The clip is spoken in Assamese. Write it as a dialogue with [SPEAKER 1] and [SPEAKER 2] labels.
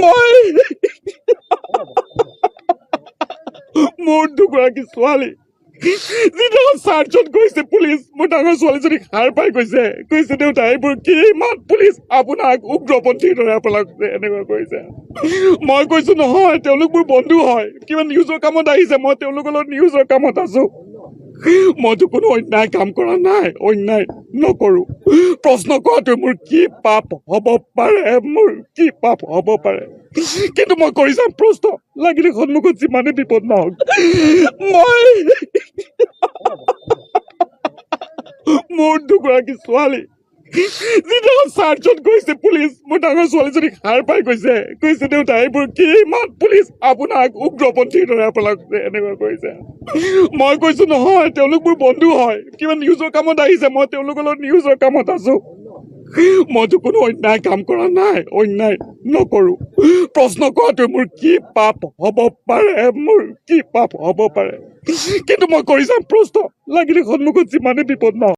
[SPEAKER 1] মই মোৰ দুগৰাকী ছোৱালী যিদিনাখন চাৰ্চত গৈছে পুলিচ, মোৰ ডাঙৰ ছোৱালীজনীক সাৰ পাই কৈছে দেউতা এইবোৰ কি ইমান পুলিচ আপোনাক উগ্ৰপন্থীৰ দৰে আপোনাক এনেকুৱা কৰিছে। মই কৈছো নহয়, তেওঁলোক মোৰ বন্ধু হয়, কিবা নিউজৰ কামত আহিছে, মই তেওঁলোকৰ লগত নিউজৰ কামত আছো। মইতো কোনো অন্যায় কাম কৰা নাই, অন্যায় নকৰো। প্ৰশ্ন কৰাটো মোৰ কি পাপ হব পাৰে, মোৰ কি পাপ হব পাৰে, কিন্তু মই কৰি যাম প্ৰশ্ন, লাগিলে সন্মুখত যিমানে বিপদ নহওক। মই মোৰ দুগৰাকী ছোৱালী যিদিনাখন চাৰ্চত গৈছে পুলিচ, মোৰ ডাঙৰ ছোৱালীজনীক সাৰ পাই কৈছে দেউতা এইবোৰ কি ইমান পুলিচ আপোনাক উগ্ৰপন্থীৰ দৰে আপোনাক এনেকুৱা কৰিছে। মই কৈছো নহয়, তেওঁলোক মোৰ বন্ধু হয়, কিবা নিউজৰ কামত আহিছে, মই তেওঁলোকৰ লগত নিউজৰ কামত আছো। মইতো কোনো অন্যায় কাম কৰা নাই, অন্যায় নকৰো। প্ৰশ্ন কৰাটো মোৰ কি পাপ হব পাৰে, মোৰ কি পাপ হব পাৰে, কিন্তু মই কৰি যাম প্ৰশ্ন, লাগিলে সন্মুখত যিমানে বিপদ নহওক।